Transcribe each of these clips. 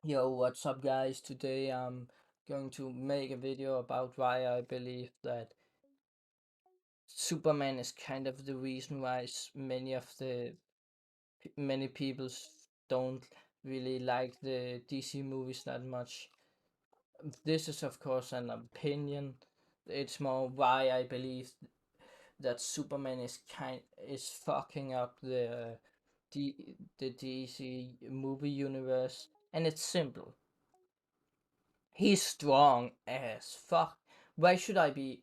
Yo, what's up, guys? Today I'm going to make a video about why I believe that Superman is kind of the reason why many people don't really like the DC movies that much. This is of course an opinion. It's more why I believe that Superman is fucking up D, the DC movie universe, and it's simple. He's strong as fuck. Why should I be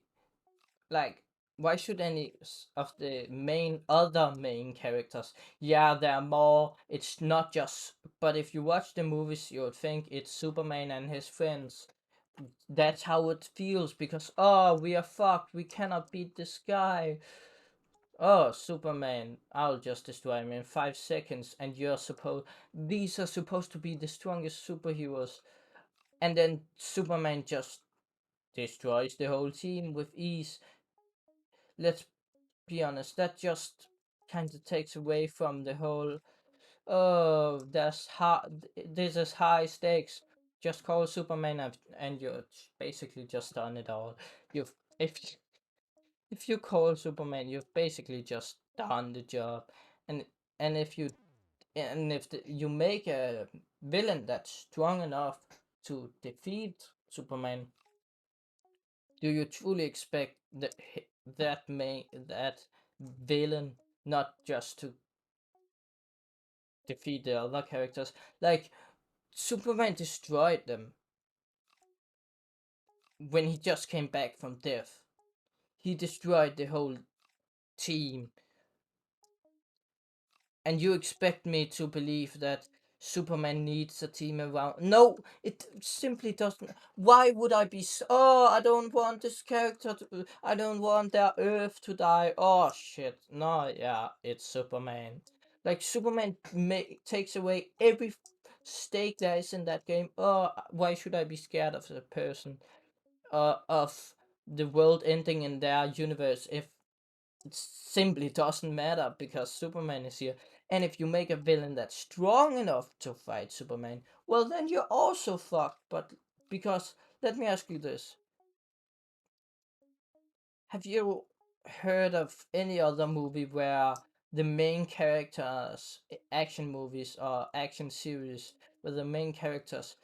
like? Why should of the other main characters? Yeah, there are more. It's not just. But if you watch the movies, you would think it's Superman and his friends. That's how it feels because oh, we are fucked. We cannot beat this guy. Oh, Superman, I'll just destroy him in 5 seconds. And these are supposed to be the strongest superheroes. And then Superman just destroys the whole team with ease. Let's be honest, that just kind of takes away from the whole. Oh, this is high stakes. Just call Superman and you're basically just done it all. You've if if you call Superman, you've basically just done the job. And and if you you make a villain that's strong enough to defeat Superman, do you truly expect that villain not just to defeat the other characters? Like Superman destroyed them when he just came back from death. He destroyed the whole team, and you expect me to believe that Superman needs a team around? No, it simply doesn't. Why would I be? Oh, I don't want this character to. I don't want their Earth to die. Oh shit! No, yeah, it's Superman. Like Superman takes away every stake there is in that game. Oh, why should I be scared of the person? Of the world ending in their universe if it simply doesn't matter because Superman is here. And if you make a villain that's strong enough to fight Superman, well, then you're also fucked. But because, let me ask you this: have you heard of any other movie where the main characters, action movies or action series, where the main characters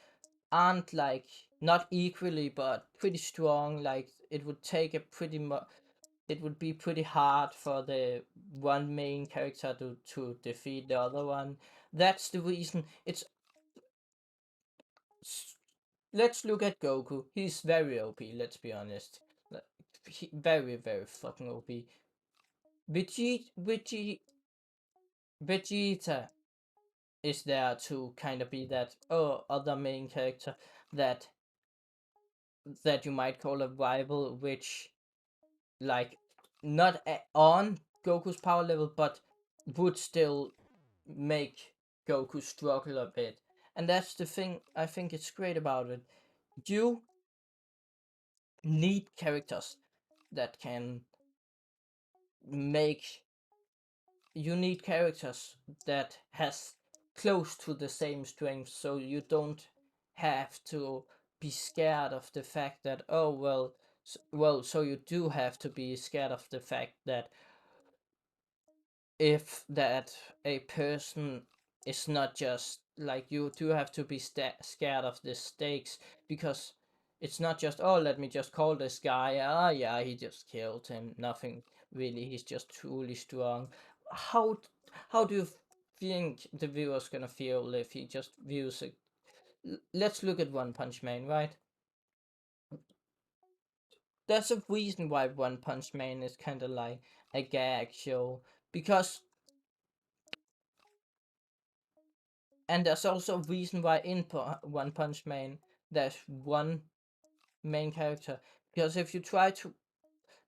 aren't like not equally but pretty strong? Like it would take a it would be pretty hard for the one main character to defeat the other one. That's the reason. Let's look at Goku. He's very OP. Let's be honest. Like, very very fucking OP. Vegeta is there to kind of be that other main character that you might call a rival, which like not on Goku's power level, but would still make Goku struggle a bit. And that's the thing I think it's great about it. You need characters that can make you need characters that has close to the same strength so you don't have to be scared of the fact that oh well so you do have to be scared of the fact that if that a person is not just like you do have to be scared of the stakes because it's not just oh let me just call this guy ah yeah he just killed him nothing really he's just truly strong. How do you think the viewer's gonna feel if he just views it? Let's look at One Punch Man, right? There's a reason why One Punch Man is kind of like a gag show because and there's also a reason why in One Punch Man there's one main character. Because if you try to.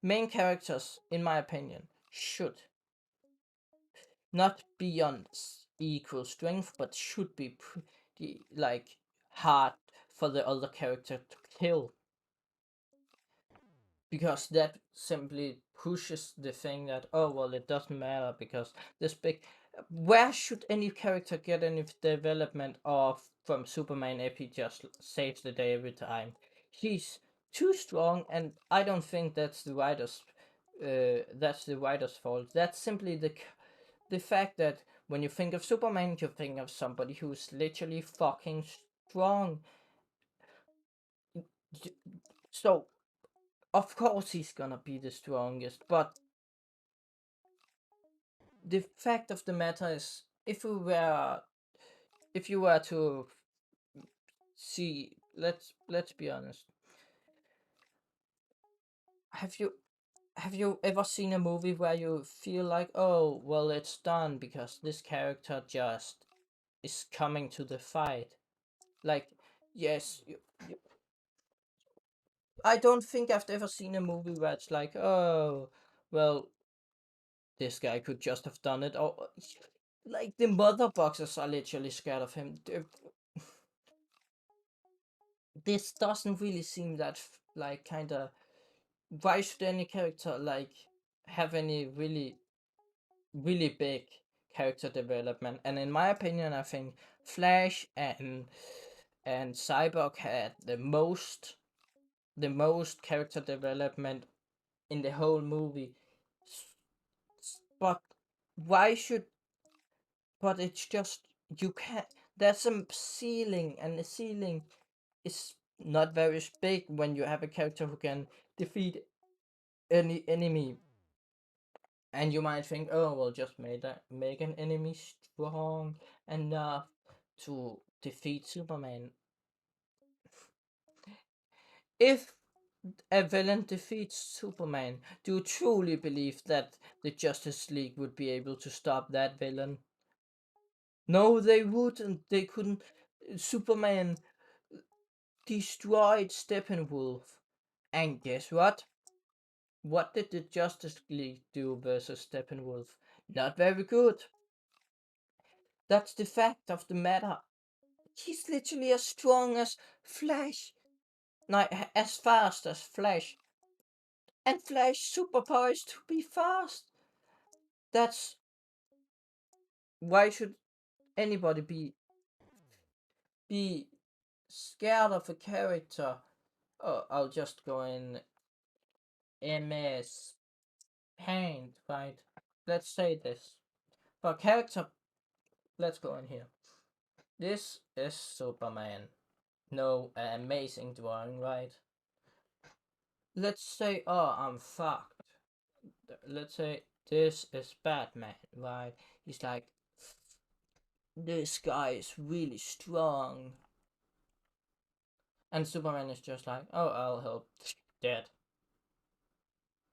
Main characters, in my opinion, should not be on equal strength, but should be pretty, like, hard for the other character to kill. Because that simply pushes the thing that, oh, well, it doesn't matter because this big. Where should any character get any development of from Superman if he just saves the day every time. He's too strong, and I don't think that's the writer's. That's the writer's fault. That's simply the fact that when you think of Superman, you think of somebody who's literally fucking strong. So of course he's gonna be the strongest, but the fact of the matter is, if you were to see, let's be honest, have you have you ever seen a movie where you feel like, oh well, it's done because this character just is coming to the fight? Like, yes, I don't think I've ever seen a movie where it's like, oh well, this guy could just have done it, or like the mother boxers are literally scared of him. This doesn't really seem that like kind of, why should any character like have any really big character development? And in my opinion, I think Flash and Cyborg had the most character development in the whole movie. But why should, but it's just, you can't, there's a ceiling, and the ceiling is not very big when you have a character who can defeat any enemy. And you might think, oh well, just make an enemy strong enough to defeat Superman. If a villain defeats Superman, do you truly believe that the Justice League would be able to stop that villain? No, they wouldn't. They couldn't. Superman destroyed Steppenwolf. And guess what? What did the Justice League do versus Steppenwolf? Not very good. That's the fact of the matter. He's literally as strong as Flash. No, as fast as Flash. And Flash superpower is to be fast. That's why should anybody be scared of a character? Oh, I'll just go in MS Paint, right? Let's say this. For character, let's go in here. This is Superman. No, amazing drawing, right? Let's say, oh, I'm fucked. Let's say this is Batman, right? He's like, this guy is really strong. And Superman is just like, oh, I'll help. Dead.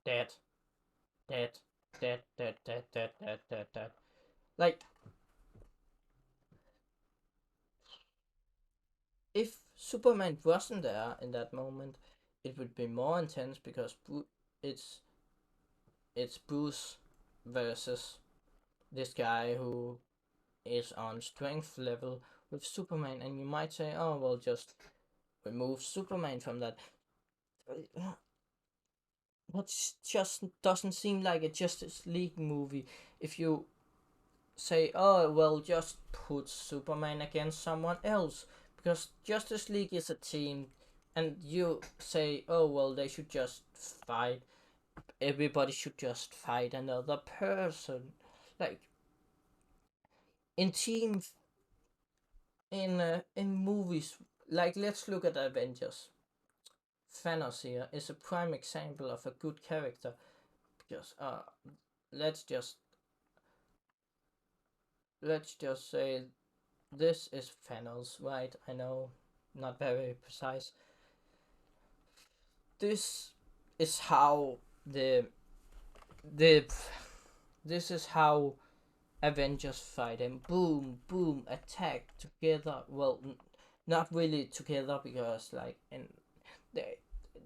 Dead. Dead. Dead. Dead. Dead. Dead. Dead. Dead. Dead. Like, if Superman wasn't there in that moment, it would be more intense because it's it's Bruce versus this guy who is on strength level with Superman, and you might say, oh well, just remove Superman from that. That just doesn't seem like a Justice League movie. If you say, oh well, just put Superman against someone else, because Justice League is a team, and you say, oh well, they should just fight. Everybody should just fight another person, like in teams, in movies. Like, let's look at Avengers. Thanos here is a prime example of a good character because let's just let's just say this is Thanos, right? I know, not very precise. This is how the this is how Avengers fight, and boom, boom, attack together. Well, not really together because like, and they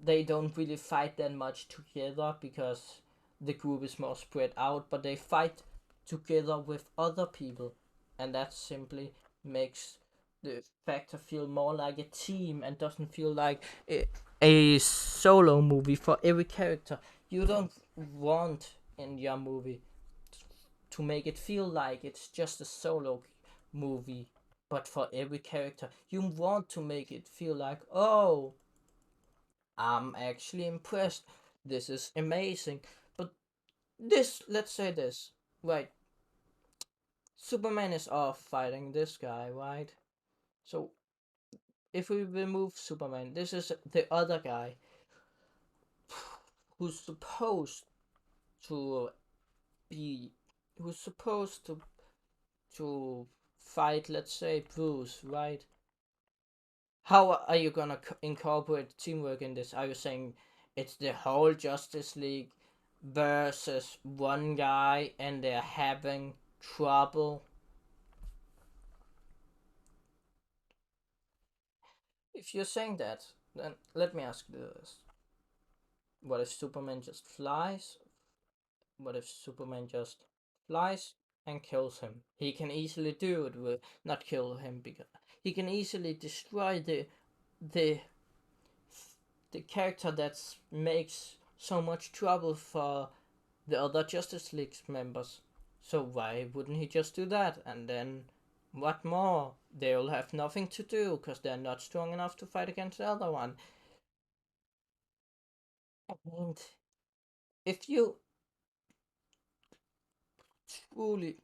they don't really fight that much together because the group is more spread out, but they fight together with other people, and that simply makes the factor feel more like a team and doesn't feel like a solo movie for every character. You don't want in your movie to make it feel like it's just a solo movie, But for every character, you want to make it feel like, oh, I'm actually impressed. This is amazing. But this, let's say this, right? Superman is off fighting this guy, right? So if we remove Superman, this is the other guy who's supposed to be, who's supposed to fight, let's say, Bruce, right? How are you gonna incorporate teamwork in this? Are you saying it's the whole Justice League versus one guy and they're having trouble? If you're saying that, then let me ask you this. What if Superman just flies? What if Superman just flies and kills him? He can easily do it with not kill him because he can easily destroy the the character that makes so much trouble for the other Justice League members. So why wouldn't he just do that? And then what more? They'll have nothing to do because they're not strong enough to fight against the other one. And if you truly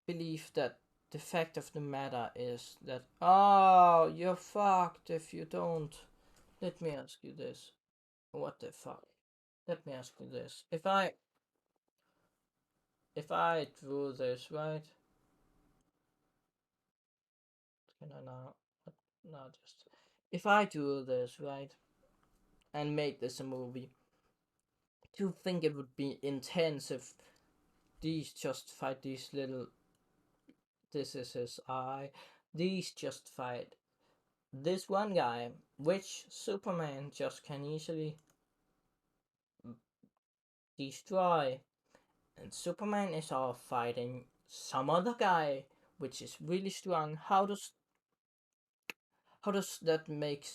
believe that the fact of the matter is that, oh, you're fucked if you don't. Let me ask you this. What the fuck? Let me ask you this. If I drew this, right? Can I now? No, just if I do this, right, and make this a movie, do you think it would be intense if these just fight these little? This is his eye. These just fight this one guy, which Superman just can easily destroy, and Superman is off fighting some other guy, which is really strong. How does that make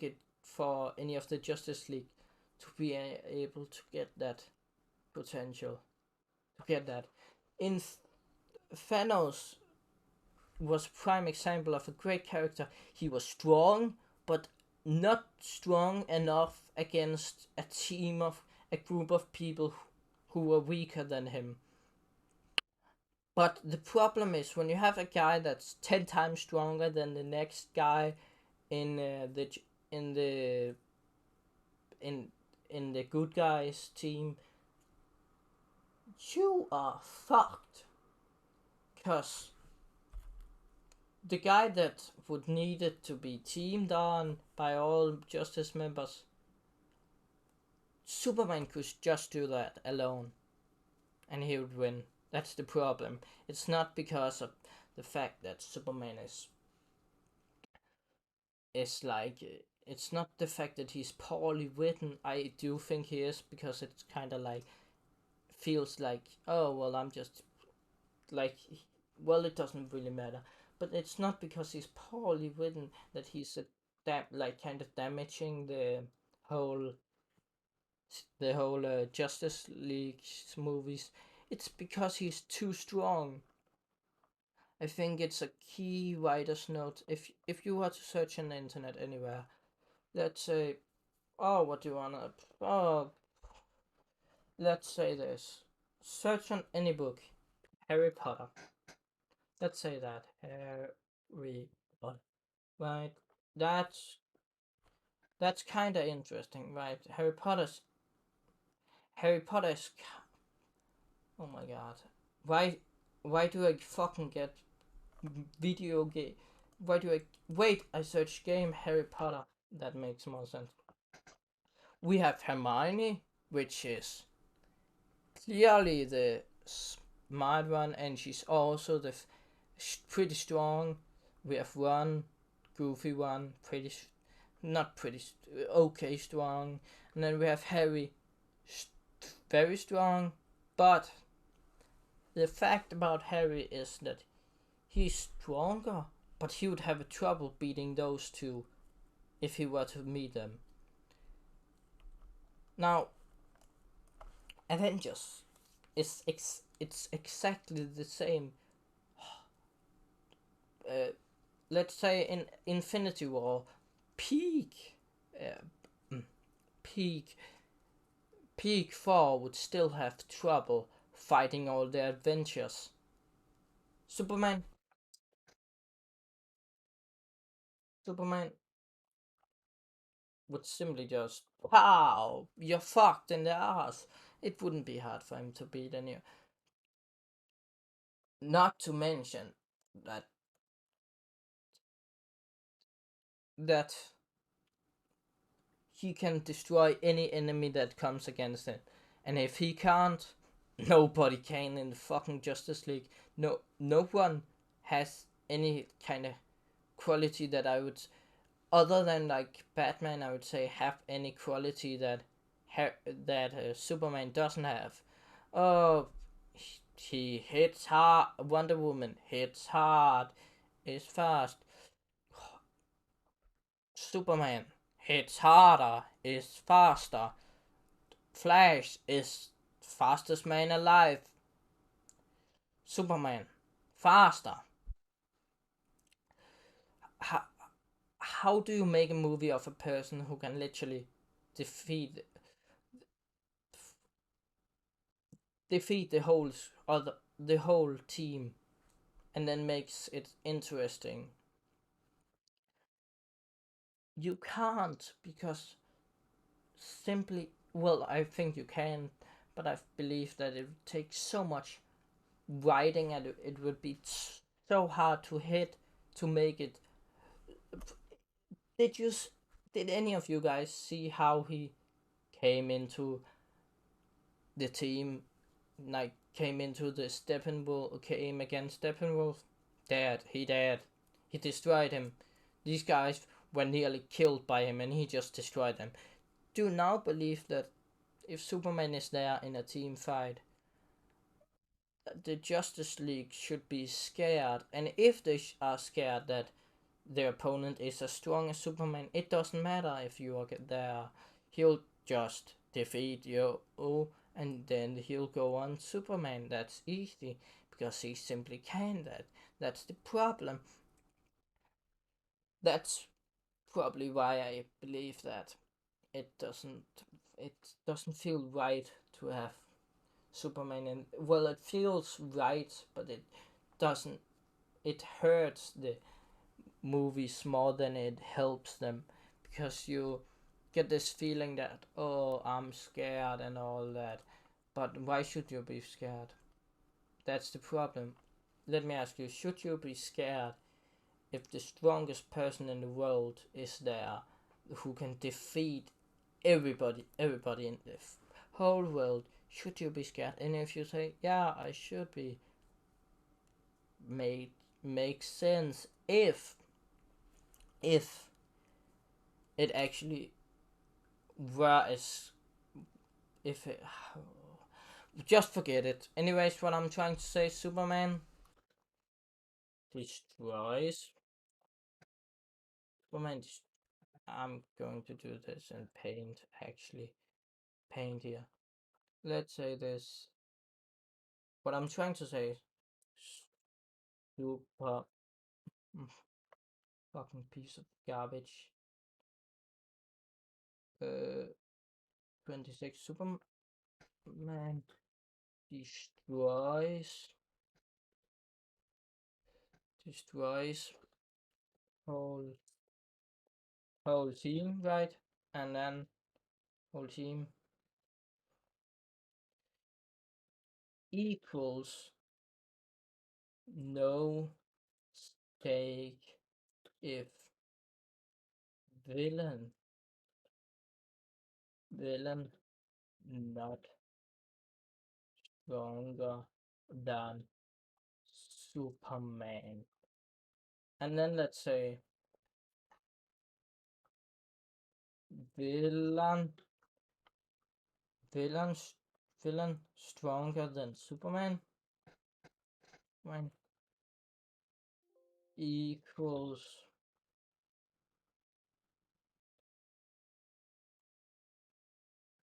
it for any of the Justice League to be able to get that potential, to get that? In Thanos was a prime example of a great character. He was strong, but not strong enough against a group of people who were weaker than him. But the problem is when you have a guy that's 10 times stronger than the next guy in in the in in the good guys team, you are fucked. Cause the guy that would need it to be teamed on by all Justice members, Superman could just do that alone, and he would win. That's the problem. It's not because of the fact that Superman is like it's not the fact that he's poorly written. I do think he is because it's kind of like feels like, oh well, I'm just like, well, it doesn't really matter. But it's not because he's poorly written that he's like kind of damaging whole the whole Justice League movies. It's because he's too strong. I think it's a key writer's note. If you were to search on the internet anywhere, let's say, oh, what do you wanna? Oh, let's say this. Search on any book, Harry Potter. Let's say that Harry Potter, right? That's that's kind of interesting, right? Harry Potter's. Oh my god, why why do I fucking get video game? Why do I wait? I search game Harry Potter. That makes more sense. We have Hermione, which is clearly the smart one, and she's also pretty strong. We have one goofy one, not pretty, okay strong, and then we have Harry, very strong. But the fact about Harry is that he's stronger, but he would have a trouble beating those two if he were to meet them. Now, Avengers it's exactly the same let's say in Infinity War, peak, uh, mm, peak, peak Thor would still have trouble fighting all the adventures. Superman, Superman would simply just, pow, you're fucked in the ass. It wouldn't be hard for him to beat any. Not to mention that that he can destroy any enemy that comes against him. And if he can't, nobody can in the fucking Justice League. No one has any kind of quality that I would, other than like Batman, I would say have any quality that Superman doesn't have. Oh, he hits hard. Wonder Woman hits hard, is fast. Superman hits harder, is faster. Flash is fastest man alive. Superman faster. How, how do you make a movie of a person who can literally defeat defeat the whole team and then makes it interesting? You can't, because simply, well, I think you can, but I believe that it takes so much writing and it would be so hard to hit to make it. Did you did any of you guys see how he came into the team, like came into the Steppenwolf, came against Steppenwolf? Dead. He dead. He destroyed him. These guys were nearly killed by him, and he just destroyed them. Do you now believe that if Superman is there in a team fight, the Justice League should be scared? And if they are scared that their opponent is as strong as Superman, it doesn't matter if you are there. He'll just defeat you, and then he'll go on Superman. That's easy because he simply can that. That's the problem. That's probably why I believe that it doesn't it doesn't feel right to have Superman and, well, it feels right, but it doesn't, it hurts the movies more than it helps them, because you get this feeling that, oh, I'm scared and all that. But why should you be scared? That's the problem. Let me ask you, should you be scared if the strongest person in the world is there, who can defeat everybody in the whole world? Should you be scared? And if you say, yeah, I should be, make makes sense if it actually was, if it, just forget it. Anyways, what I'm trying to say, Superman destroys. Superman. I'm going to do this in paint. Actually, paint here. Let's say this. What I'm trying to say. Super. Fucking piece of garbage. 26. Superman destroys. Destroys whole whole team, right? And then whole team equals no stake if villain villain not stronger than Superman. And then let's say villain villain villain stronger than Superman, when equals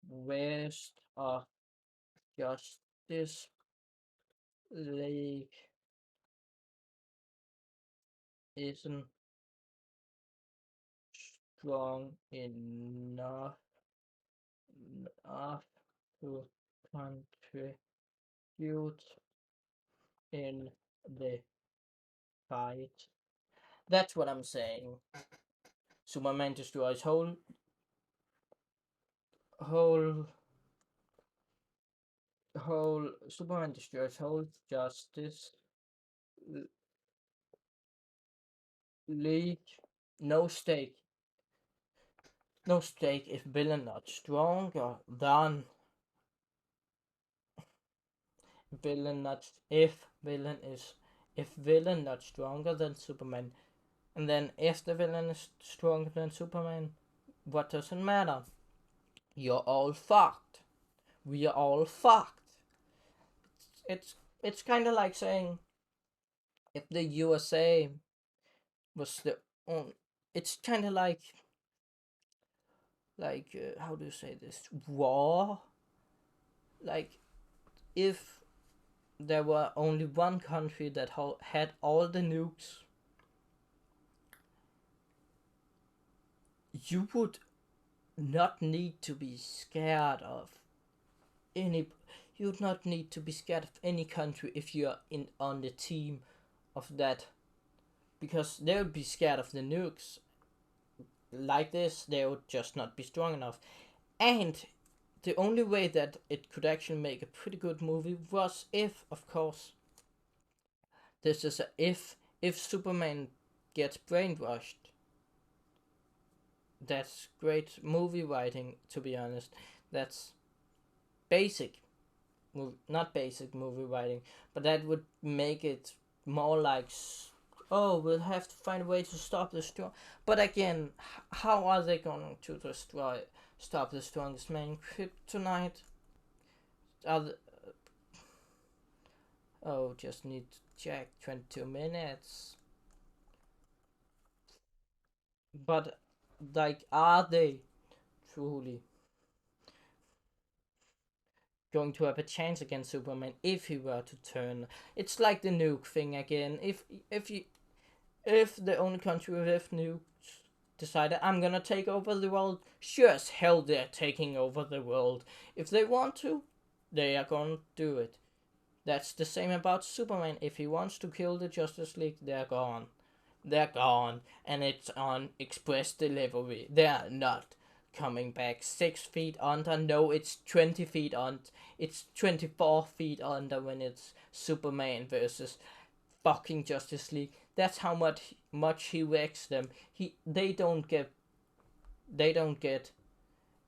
West of Justice League isn't strong enough to contribute in the fight. That's what I'm saying. Superman destroys whole whole Superman destroys whole Justice League. No stake. No stake if villain not stronger than villain not if villain not stronger than Superman. And then if the villain is stronger than Superman, what doesn't matter? You're all fucked. We are all fucked. It's kind of like saying if the USA was the on. It's kind of how do you say this, war. Like if there were only one country that had all the nukes, you would not need to be scared of any. You'd not need to be scared of any country if you're in on the team of that, because they would be scared of the nukes. Like this, they would just not be strong enough. And the only way that it could actually make a pretty good movie was if, of course, this is a if Superman gets brainwashed. That's great movie writing, to be honest. That's basic, not basic movie writing, but that would make it more like, oh, we'll have to find a way to stop the storm. But again, how are they going to stop the strongest man? Kryptonite. Other, oh, just need to check. 22 minutes. But like, are they truly going to have a chance against Superman if he were to turn? It's like the nuke thing again. If the only country with nukes decided I'm gonna take over the world, sure as hell they're taking over the world. If they want to, they are gonna do it. That's the same about Superman. If he wants to kill the Justice League, they're gone. They're gone, and it's on express delivery. They're not coming back 6 feet under. No, it's 20 feet under. It's 24 feet under when it's Superman versus fucking Justice League. That's how much he wrecks them. They don't get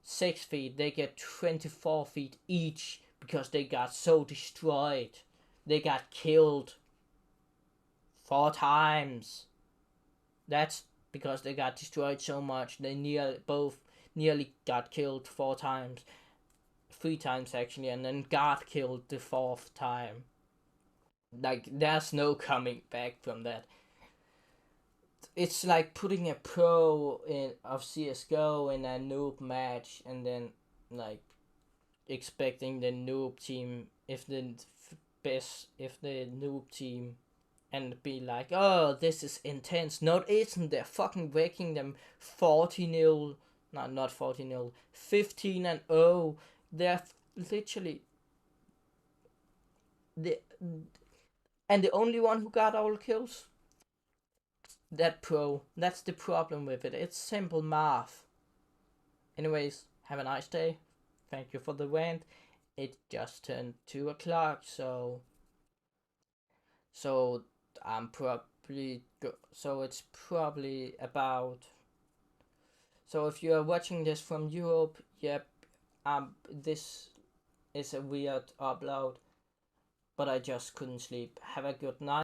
6 feet. They get 24 feet each because they got so destroyed. They got killed 4 times. That's because they got destroyed so much. They nearly got killed 4 times, 3 times actually, and then got killed the fourth time. Like there's no coming back from that. It's like putting a pro in of CS:GO in a noob match, and then like expecting the noob team if the noob team and be like, oh, this is intense. No, it isn't. They're fucking wrecking them 40-0. No, not 40-0. 15-0. They're literally the and the only one who got all kills, that pro. That's the problem with it. It's simple math. Anyways, have a nice day. Thank you for the rant. It just turned 2 o'clock, so I'm probably so it's probably about. So if you are watching this from Europe, yep, this is a weird upload, but I just couldn't sleep. Have a good night.